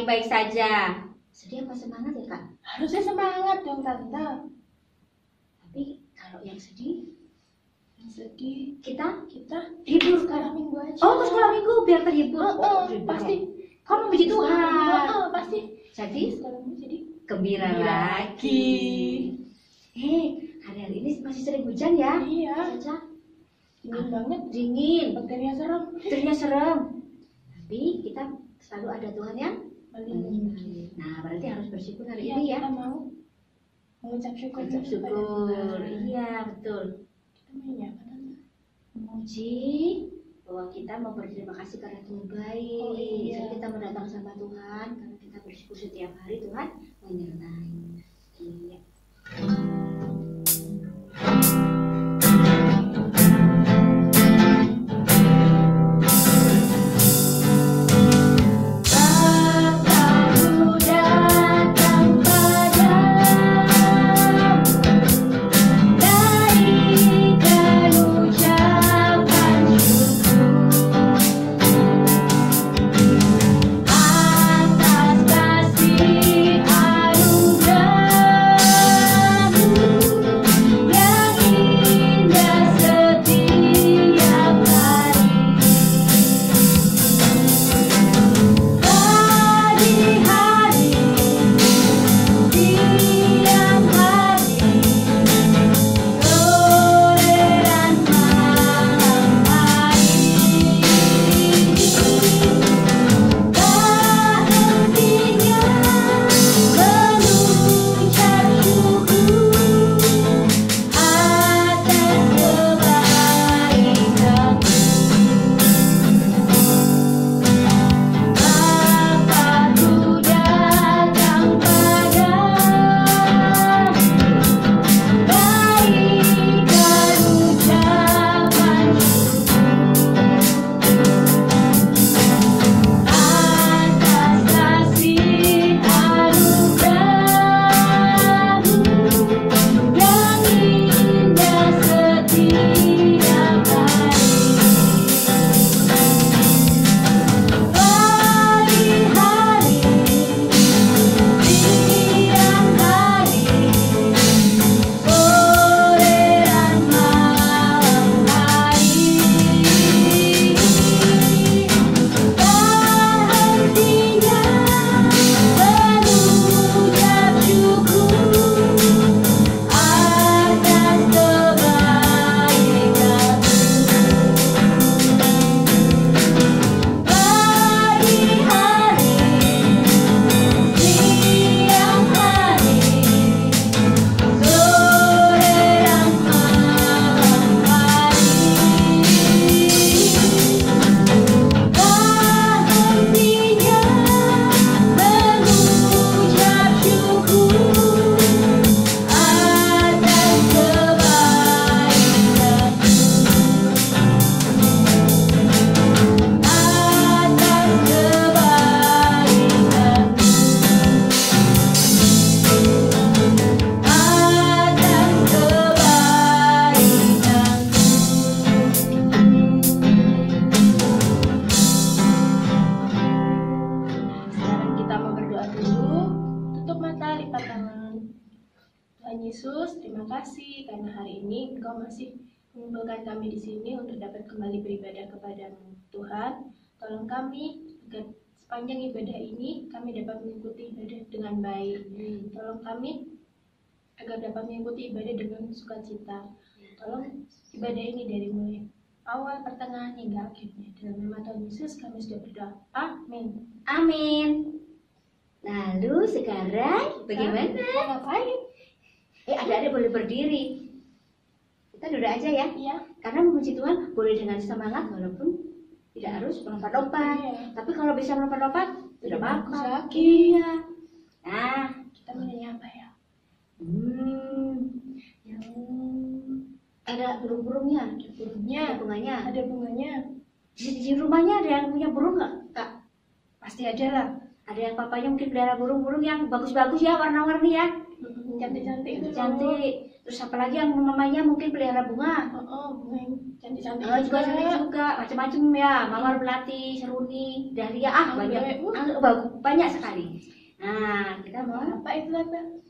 baik-baik saja. Sedih apa semangat ya Kak? Harusnya semangat dong Tante. Tapi kalau yang sedih, Kita hibur sekarang minggu aja. Oh, ke sekolah minggu biar terhibur. Terhibur. Pasti. Kamu puji Tuhan. Pasti. Jadi Sekolah minggu jadi gembira lagi. Hari-hari ini masih sering hujan ya? Iya. Caca? Dingin banget. Dingin. Bakterinya serem. Baterainya serem. Tapi kita selalu ada Tuhan yang Melindungi. Nah, berarti harus bersyukur hari Iya, ini ya. kita mau mengucap syukur. Ucap kepada syukur. Tuhan. Iya, betul. Kita mainnya apa Tante? Memuji bahwa kita mau berterima kasih karena Tuhan baik. Oh, iya. Jadi kita mendatang sama Tuhan karena kita bersyukur setiap hari Tuhan menyertai. Iya. Yesus, terima kasih karena hari ini Engkau masih mengumpulkan kami di sini untuk dapat kembali beribadah kepada-Mu. Tuhan, tolong kami agar sepanjang ibadah ini kami dapat mengikuti ibadah dengan baik. Tolong kami agar dapat mengikuti ibadah dengan sukacita. Tolong ibadah ini dari mulai awal, pertengahan hingga akhirnya. Dalam nama Tuhan Yesus kami sudah berdoa. Amin. Amin. Lalu sekarang bagaimana? Mau ngapain? Adik-adik boleh berdiri. Kita duduk aja ya. Iya. Karena memuji Tuhan boleh dengan semangat walaupun tidak harus melompat-lompat. Iya. Tapi kalau bisa melompat-lompat, tidak apa-apa. Sakit. Iya. Nah, Kita mau nanya apa ya? yang ada burung-burungnya, Burungnya. ada bunganya. Ada bunganya. Di rumahnya ada yang punya burung nggak, Kak? Pasti ada lah. Ada yang papanya mungkin pelihara burung-burung yang bagus-bagus ya, warna-warni ya. Cantik-cantik itu. Cantik. Terus apalagi yang mamanya mungkin pelihara bunga. Bunga yang cantik-cantik. Juga cantik juga, macam-macam ya. Mawar melati, seruni, dahlia, banyak. Banyak sekali. Nah, kita mau Apa itu, Tante?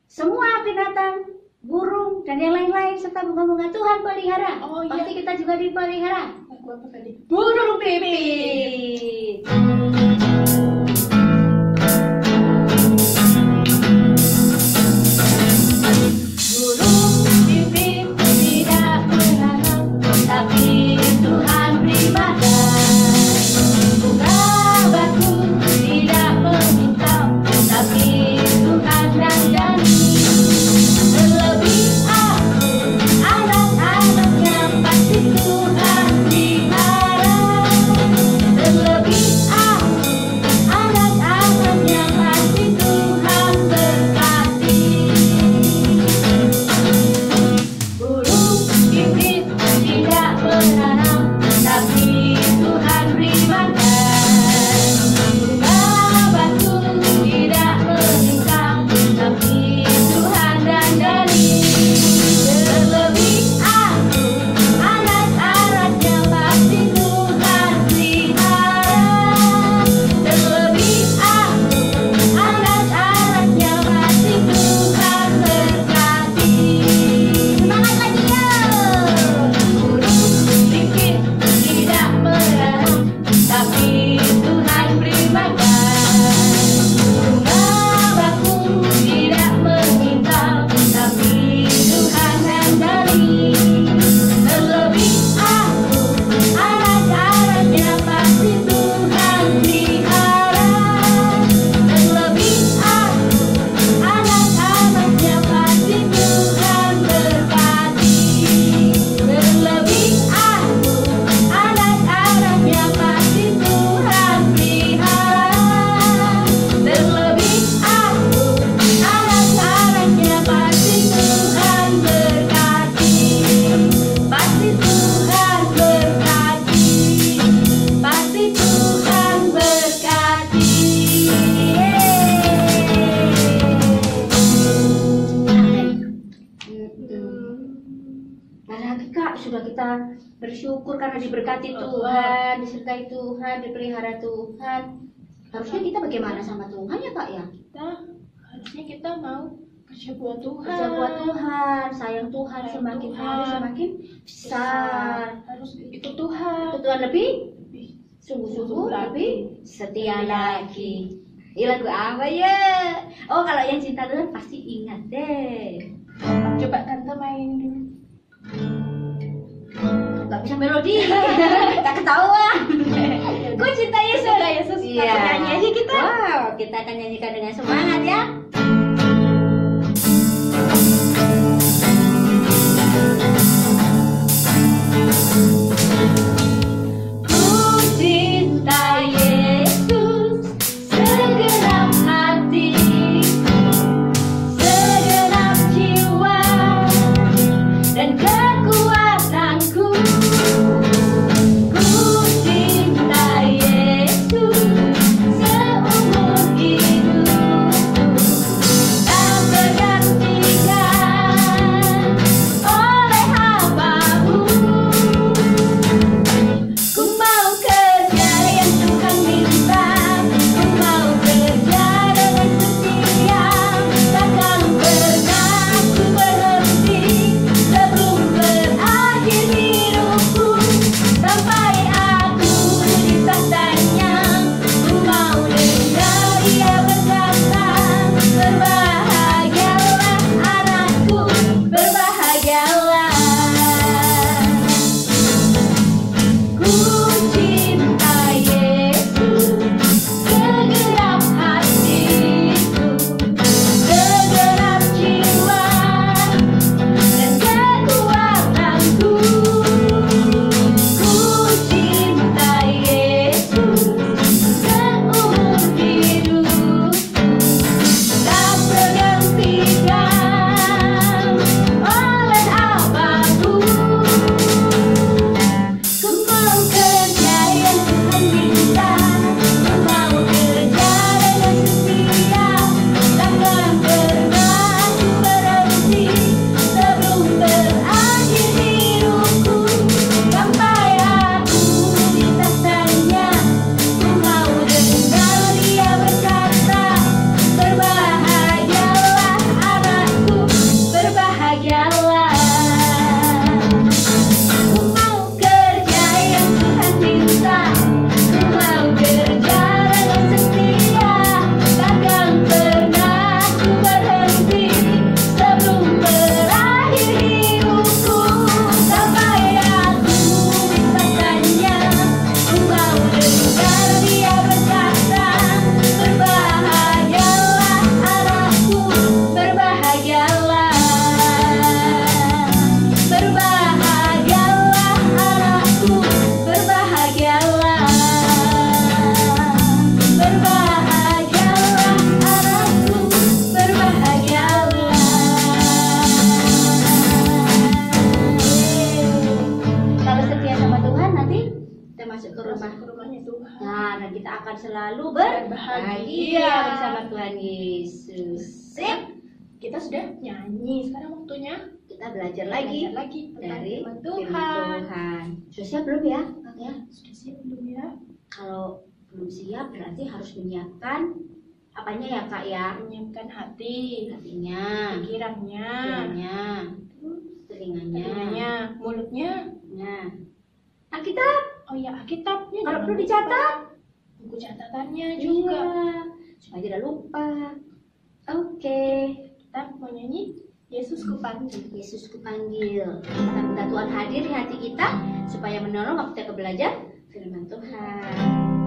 semua binatang, burung, dan yang lain-lain serta bunga-bunga Tuhan pelihara. Oh, iya. Pasti kita juga dipelihara. Aku apa tadi? Burung pipit. Burung pipit tidak berharap, tapi Tuhan beri makan. Bunga batu tidak meminta, tapi Tuhan dandani. Terlebih aku, anak-anaknya pasti Tuhan pelihara. Terlebih aku, anak-anaknya pasti Tuhan berkati. Burung pipit tidak berharap, tapi Tuhan beri makan. Bunga batu tidak meminta, tapi Tuhan dandani. Terlebih aku, anak-anaknya pasti Tuhan pelihara. Terlebih aku, anak-anaknya pasti Tuhan berkati. Semangat lagi ya! Burung pipit tidak berharap, tapi Tuhan beri makan. Bunga bakung tidak meminta, tapi Tuhan dandani. Terlebih aku, anak-anaknya pasti Tuhan pelihara. Terlebih aku, anak-anaknya pasti Tuhan berkati. Terlebih aku, anak-anaknya pasti Tuhan pelihara. Terlebih aku, anak-anaknya pasti Tuhan berkati. Pasti Tuhan berkati. Pasti Tuhan berkati. Apalagi Kak, sudah kita bersyukur karena diberkati Tuhan, disertai Tuhan, dipelihara Tuhan. Harusnya kita bagaimana sama Tuhan ya Kak ya? Harusnya kita mau kerja buat Tuhan. Kerja buat Tuhan, sayang Tuhan, Sayang semakin Tuhan. hari semakin besar. Harus ikut Tuhan. Itu Tuhan lebih Lebih sungguh-sungguh, lagi. lebih setia lagi. Ini lagu apa ya? Oh, kalau yang cinta Tuhan pasti ingat deh. Coba Tante main dulu. Gak bisa melodi, gak ketahuan. Ku cinta Yesus. Cinta Yesus. Iya. Aku nyanyi aja kita. Wow, kita akan nyanyikan dengan semangat ya. Ku cinta Yesus segenap hati, segenap jiwa dan kekuatanku. Ku cinta Yesus seumur hidupku. Tuhan dan kita akan selalu berbahagia bersama Tuhan Yesus. Sip. Kita sudah nyanyi, sekarang waktunya Kita belajar lagi tentang dari firman Tuhan. Sudah siap belum ya, Kak ya? Sudah siap belum ya? Kalau belum siap berarti harus menyiapkan apanya ya, Kak ya? Menyiapkan hati, Hatinya, pikirannya, telinganya, mulutnya. nah, Alkitab. Oh ya, Alkitabnya. Kalau jangan perlu lupa. dicatat. Buku catatannya juga. Iya, supaya tidak lupa. Oke. Kita mau nyanyi Yesus kupanggil. Yesus kupanggil. Kita minta Tuhan hadir di hati kita supaya menolong waktu kita belajar firman Tuhan.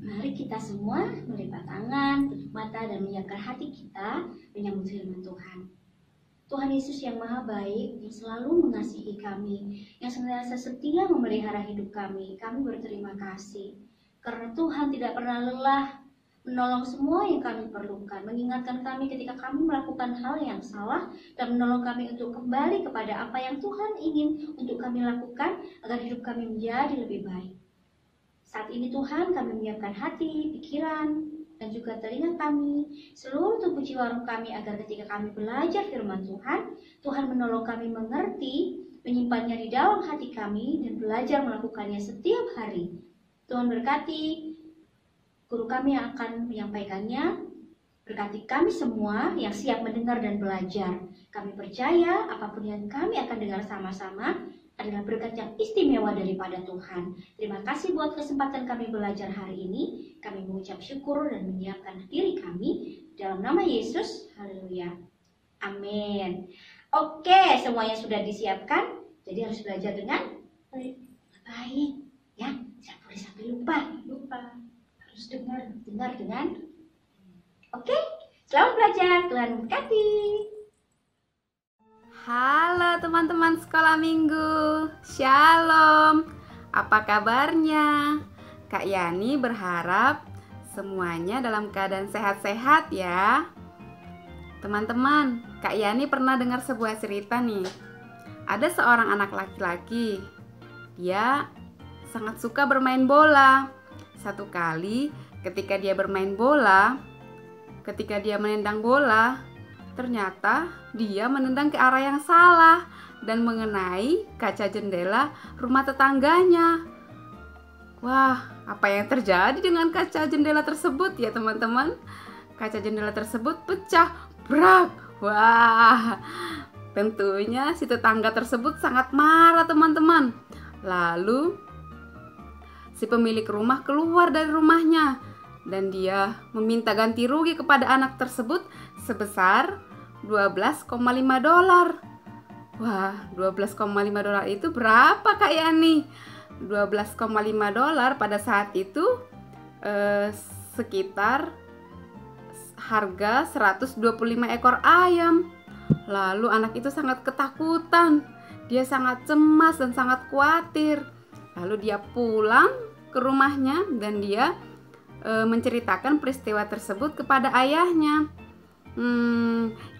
Mari kita semua melipat tangan, tutup mata dan menyiapkan hati kita menyambut firman Tuhan. Tuhan Yesus yang maha baik, yang selalu mengasihi kami, yang senantiasa setia memelihara hidup kami berterima kasih. Karena Tuhan tidak pernah lelah menolong semua yang kami perlukan, mengingatkan kami ketika kami melakukan hal yang salah, dan menolong kami untuk kembali kepada apa yang Tuhan ingin untuk kami lakukan agar hidup kami menjadi lebih baik. Saat ini Tuhan, kami menyiapkan hati, pikiran, dan juga telinga kami, seluruh tubuh jiwa roh kami agar ketika kami belajar firman Tuhan, Tuhan menolong kami mengerti, menyimpannya di dalam hati kami, dan belajar melakukannya setiap hari. Tuhan berkati guru kami yang akan menyampaikannya, berkati kami semua yang siap mendengar dan belajar. Kami percaya apapun yang kami akan dengar sama-sama adalah berkat yang istimewa daripada Tuhan. Terima kasih buat kesempatan kami belajar hari ini. Kami mengucap syukur dan menyiapkan diri kami dalam nama Yesus. Haleluya. Amin. Oke, semuanya sudah disiapkan. Jadi harus belajar dengan baik. Ya, jangan boleh sampai lupa. Harus dengar dengan. Oke, selamat belajar. Tuhan memberkati. Halo teman-teman sekolah minggu, Shalom. Apa kabarnya? Kak Yani berharap semuanya dalam keadaan sehat-sehat ya. Teman-teman, Kak Yani pernah dengar sebuah cerita nih. Ada seorang anak laki-laki. Dia sangat suka bermain bola. Satu kali ketika dia bermain bola, ketika dia menendang bola, ternyata dia menendang ke arah yang salah dan mengenai kaca jendela rumah tetangganya. Wah, apa yang terjadi dengan kaca jendela tersebut ya teman-teman? Kaca jendela tersebut pecah, brak. Wah, tentunya si tetangga tersebut sangat marah teman-teman. Lalu si pemilik rumah keluar dari rumahnya dan dia meminta ganti rugi kepada anak tersebut sebesar $12,5. Wah, $12,5 itu berapa Kak Yani? $12,5 pada saat itu sekitar harga 125 ekor ayam. Lalu anak itu sangat ketakutan. Dia sangat cemas dan sangat khawatir. Lalu dia pulang ke rumahnya dan dia menceritakan peristiwa tersebut kepada ayahnya.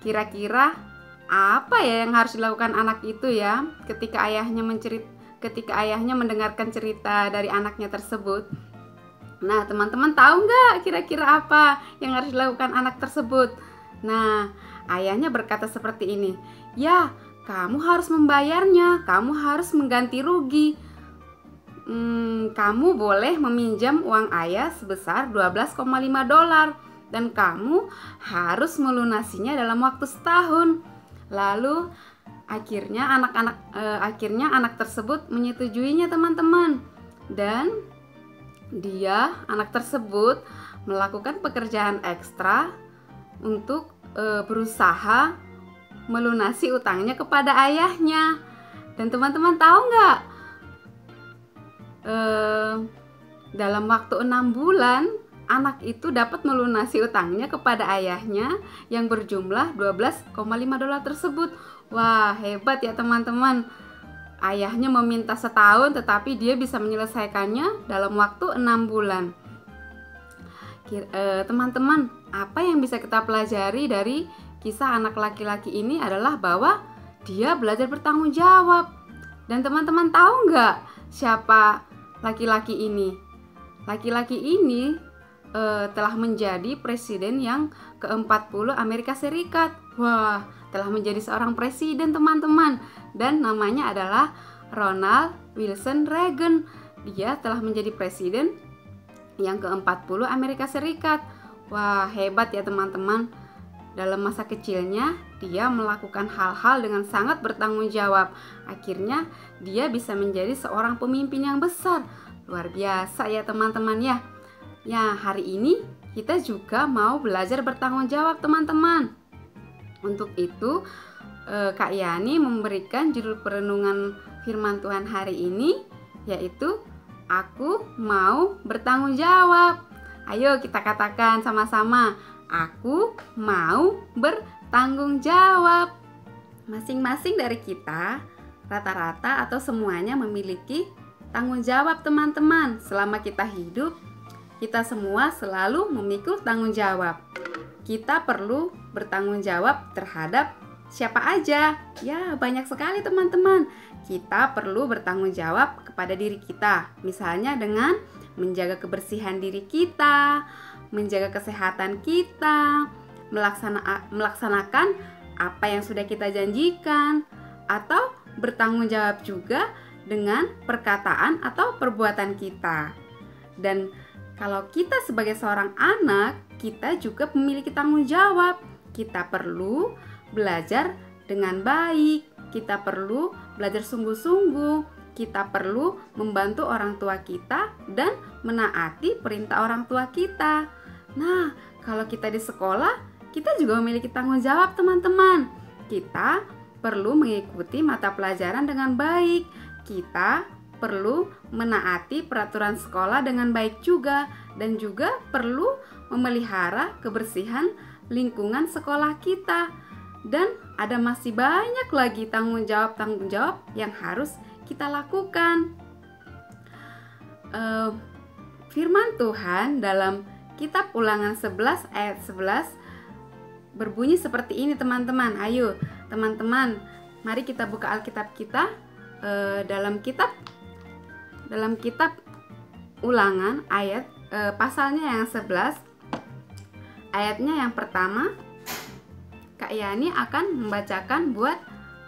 Kira-kira apa ya yang harus dilakukan anak itu ya ketika ayahnya mendengarkan cerita dari anaknya tersebut? Nah, teman-teman tahu nggak kira-kira apa yang harus dilakukan anak tersebut? Nah, ayahnya berkata seperti ini, "Ya, kamu harus membayarnya, kamu harus mengganti rugi. Kamu boleh meminjam uang ayah sebesar $12,5 dan kamu harus melunasinya dalam waktu setahun." Lalu akhirnya anak tersebut menyetujuinya teman-teman, dan anak tersebut melakukan pekerjaan ekstra untuk berusaha melunasi utangnya kepada ayahnya. Dan teman-teman tahu nggak, dalam waktu 6 bulan anak itu dapat melunasi utangnya kepada ayahnya yang berjumlah $12,5 tersebut. Wah, hebat ya teman-teman. Ayahnya meminta setahun tetapi dia bisa menyelesaikannya dalam waktu 6 bulan. Teman-teman, apa yang bisa kita pelajari dari kisah anak laki-laki ini adalah bahwa dia belajar bertanggung jawab. Dan teman-teman tahu nggak siapa laki-laki ini? Laki-laki ini telah menjadi presiden yang ke-40 Amerika Serikat. Wah, telah menjadi seorang presiden teman-teman, dan namanya adalah Ronald Wilson Reagan. Dia telah menjadi presiden yang ke-40 Amerika Serikat. Wah, hebat ya teman-teman. Dalam masa kecilnya dia melakukan hal-hal dengan sangat bertanggung jawab. Akhirnya dia bisa menjadi seorang pemimpin yang besar. Luar biasa ya teman-teman ya. Ya, hari ini kita juga mau belajar bertanggung jawab teman-teman. Untuk itu Kak Yani memberikan judul perenungan firman Tuhan hari ini, yaitu Aku Mau Bertanggung Jawab. Ayo kita katakan sama-sama, aku mau bertanggung jawab. Masing-masing dari kita rata-rata atau semuanya memiliki tanggung jawab teman-teman. Selama kita hidup, kita semua selalu memikul tanggung jawab. Kita perlu bertanggung jawab terhadap siapa aja? Ya, banyak sekali teman-teman. Kita perlu bertanggung jawab kepada diri kita. Misalnya dengan menjaga kebersihan diri kita, menjaga kesehatan kita, melaksanakan apa yang sudah kita janjikan, atau bertanggung jawab juga dengan perkataan atau perbuatan kita. Dan kalau kita sebagai seorang anak, kita juga memiliki tanggung jawab. Kita perlu belajar dengan baik, kita perlu belajar sungguh-sungguh, kita perlu membantu orang tua kita dan menaati perintah orang tua kita. Nah, kalau kita di sekolah, kita juga memiliki tanggung jawab teman-teman. Kita perlu mengikuti mata pelajaran dengan baik. Kita perlu menaati peraturan sekolah dengan baik juga, dan juga perlu memelihara kebersihan lingkungan sekolah kita. Dan ada masih banyak lagi tanggung jawab yang harus kita lakukan. Firman Tuhan dalam kitab Ulangan 11 ayat 11 berbunyi seperti ini teman-teman. Ayo teman-teman, mari kita buka Alkitab kita dalam kitab Ulangan ayat pasalnya yang 11, ayatnya yang pertama. Kak Kak Yani akan membacakan buat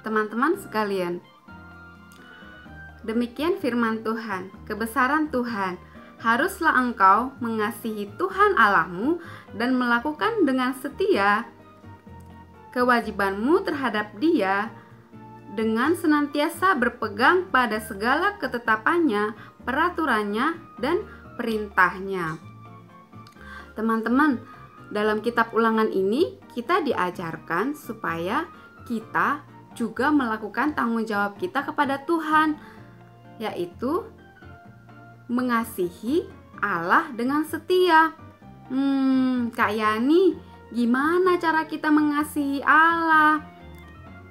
teman-teman sekalian. Demikian firman Tuhan, kebesaran Tuhan. Haruslah engkau mengasihi Tuhan Allahmu dan melakukan dengan setia kewajibanmu terhadap Dia dengan senantiasa berpegang pada segala ketetapannya, peraturannya, dan perintahnya. Teman-teman, dalam kitab Ulangan ini kita diajarkan supaya kita juga melakukan tanggung jawab kita kepada Tuhan, yaitu mengasihi Allah dengan setia. Kak Yani, gimana cara kita mengasihi Allah?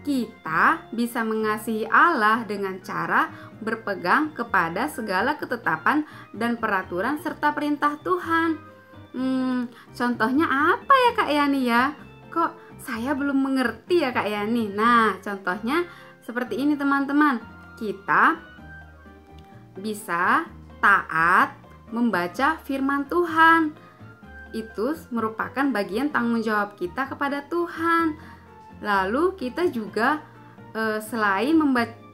Kita bisa mengasihi Allah dengan cara berpegang kepada segala ketetapan dan peraturan serta perintah Tuhan. Contohnya apa ya Kak Yani ya? Kok saya belum mengerti ya Kak Yani? Nah, contohnya seperti ini teman-teman. Kita bisa taat membaca firman Tuhan. Itu merupakan bagian tanggung jawab kita kepada Tuhan. Lalu kita juga selain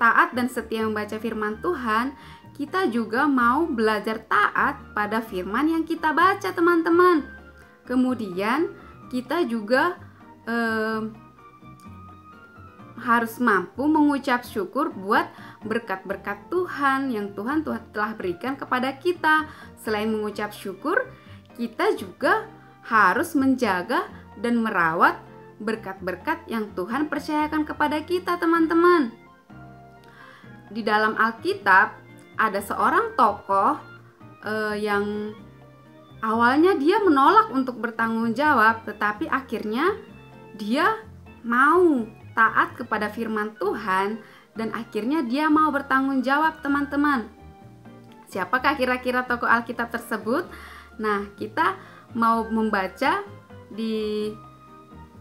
taat dan setia membaca firman Tuhan, kita juga mau belajar taat pada firman yang kita baca teman-teman. Kemudian kita juga harus mampu mengucap syukur buat berkat-berkat Tuhan yang Tuhan telah berikan kepada kita. Selain mengucap syukur, kita juga harus menjaga dan merawat berkat-berkat yang Tuhan percayakan kepada kita teman-teman. Di dalam Alkitab ada seorang tokoh yang awalnya dia menolak untuk bertanggung jawab, tetapi akhirnya dia mau taat kepada firman Tuhan dan akhirnya dia mau bertanggung jawab teman-teman. Siapakah kira-kira tokoh Alkitab tersebut? Nah, kita mau membaca di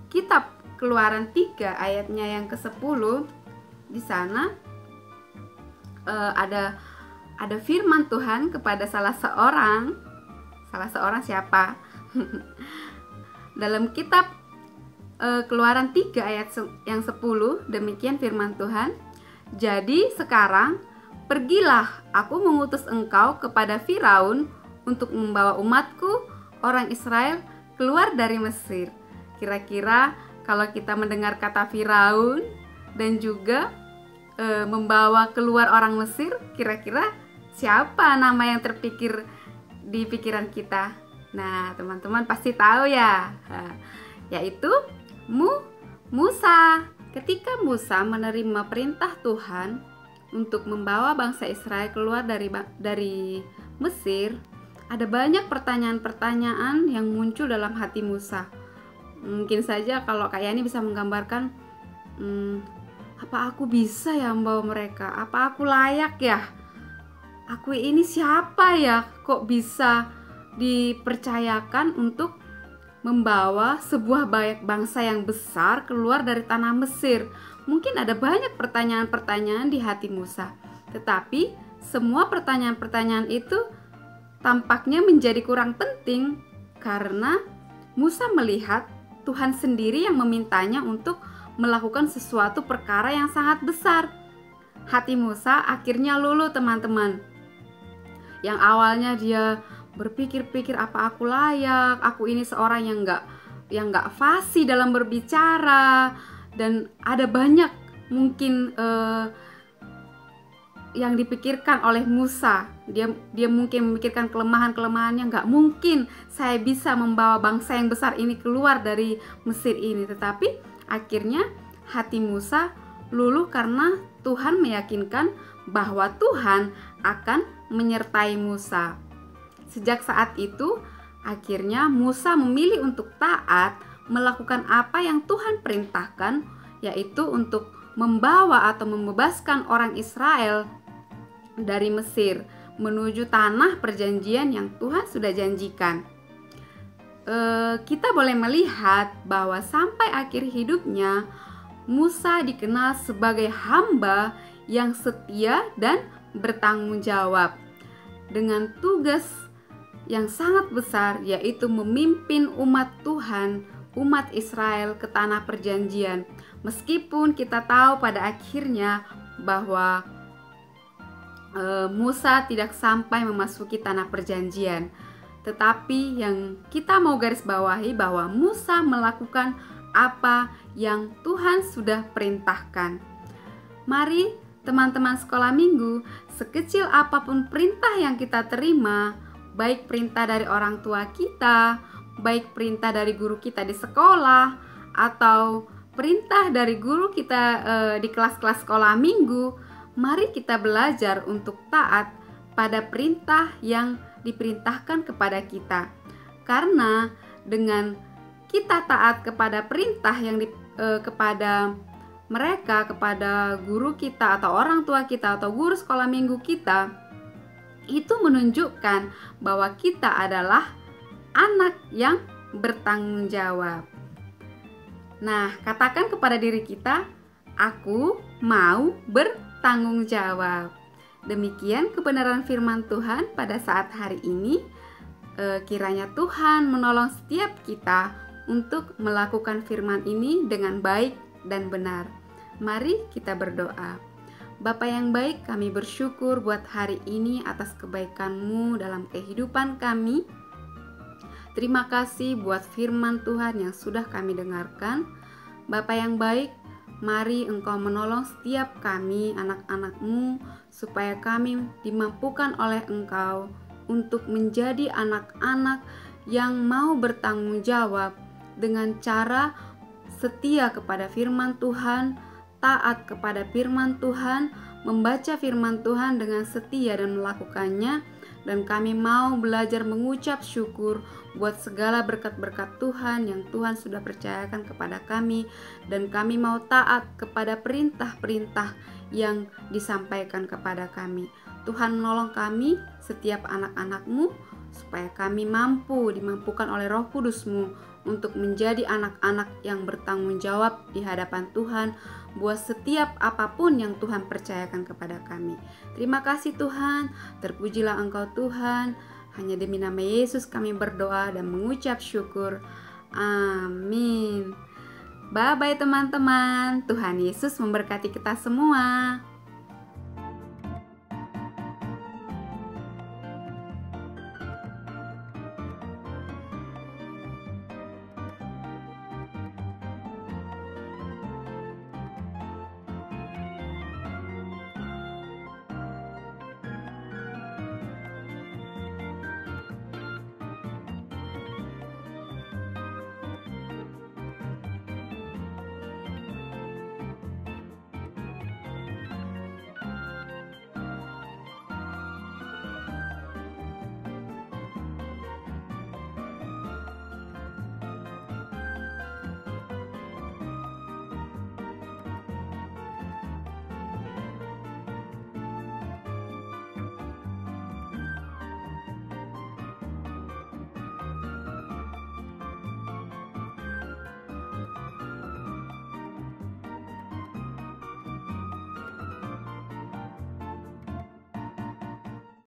kitab Keluaran 3 ayatnya yang ke-10. Di sana ada firman Tuhan kepada salah seorang siapa? Dalam kitab Keluaran 3 ayat yang 10, demikian firman Tuhan. Jadi sekarang pergilah, aku mengutus engkau kepada Firaun untuk membawa umatku orang Israel keluar dari Mesir. Kira-kira kalau kita mendengar kata Firaun dan juga membawa keluar orang Mesir, kira-kira siapa nama yang terpikir di pikiran kita? Nah, teman-teman pasti tahu ya, yaitu Musa. Ketika Musa menerima perintah Tuhan untuk membawa bangsa Israel keluar dari Mesir, ada banyak pertanyaan-pertanyaan yang muncul dalam hati Musa. Mungkin saja kalau Kak Yani bisa menggambarkan, apa aku bisa ya membawa mereka? Apa aku layak ya? Aku ini siapa ya? Kok bisa dipercayakan untuk membawa sebuah bangsa yang besar keluar dari tanah Mesir? Mungkin ada banyak pertanyaan-pertanyaan di hati Musa. Tetapi semua pertanyaan-pertanyaan itu tampaknya menjadi kurang penting karena Musa melihat Tuhan sendiri yang memintanya untuk melakukan sesuatu perkara yang sangat besar. Hati Musa akhirnya luluh teman-teman. Yang awalnya dia berpikir-pikir, apa aku layak? Aku ini seorang yang nggak fasih dalam berbicara, dan ada banyak mungkin yang dipikirkan oleh Musa. Dia mungkin memikirkan kelemahan-kelemahannya. Nggak mungkin saya bisa membawa bangsa yang besar ini keluar dari Mesir ini. Tetapi akhirnya hati Musa luluh karena Tuhan meyakinkan bahwa Tuhan akan menyertai Musa. Sejak saat itu, akhirnya Musa memilih untuk taat melakukan apa yang Tuhan perintahkan, yaitu untuk membawa atau membebaskan orang Israel dari Mesir menuju tanah perjanjian yang Tuhan sudah janjikan. Kita boleh melihat bahwa sampai akhir hidupnya Musa dikenal sebagai hamba yang setia dan bertanggung jawab dengan tugas yang sangat besar, yaitu memimpin umat Tuhan umat Israel ke tanah perjanjian. Meskipun kita tahu pada akhirnya bahwa Musa tidak sampai memasuki tanah perjanjian, tetapi yang kita mau garis bawahi bahwa Musa melakukan apa yang Tuhan sudah perintahkan. Mari teman-teman sekolah minggu, sekecil apapun perintah yang kita terima, baik perintah dari orang tua kita, baik perintah dari guru kita di sekolah, atau perintah dari guru kita di kelas-kelas sekolah minggu, mari kita belajar untuk taat pada perintah yang diperintahkan kepada kita. Karena dengan kita taat kepada perintah yang kepada mereka, kepada guru kita atau orang tua kita atau guru sekolah minggu kita, itu menunjukkan bahwa kita adalah anak yang bertanggung jawab. Nah, katakan kepada diri kita, aku mau bertanggung jawab. Demikian kebenaran firman Tuhan pada saat hari ini. Kiranya Tuhan menolong setiap kita untuk melakukan firman ini dengan baik dan benar. Mari kita berdoa. Bapa yang baik, kami bersyukur buat hari ini atas kebaikan-Mu dalam kehidupan kami. Terima kasih buat firman Tuhan yang sudah kami dengarkan. Bapa yang baik, mari Engkau menolong setiap kami, anak-anak-Mu, supaya kami dimampukan oleh Engkau untuk menjadi anak-anak yang mau bertanggung jawab dengan cara setia kepada firman Tuhan, taat kepada firman Tuhan, membaca firman Tuhan dengan setia dan melakukannya. Dan kami mau belajar mengucap syukur buat segala berkat-berkat Tuhan yang Tuhan sudah percayakan kepada kami. Dan kami mau taat kepada perintah-perintah yang disampaikan kepada kami. Tuhan menolong kami, setiap anak-anak-Mu, supaya kami dimampukan oleh Roh Kudus-Mu untuk menjadi anak-anak yang bertanggung jawab di hadapan Tuhan buat setiap apapun yang Tuhan percayakan kepada kami. Terima kasih Tuhan, terpujilah Engkau Tuhan. Hanya demi nama Yesus kami berdoa dan mengucap syukur. Amin. Bye-bye teman-teman. Tuhan Yesus memberkati kita semua.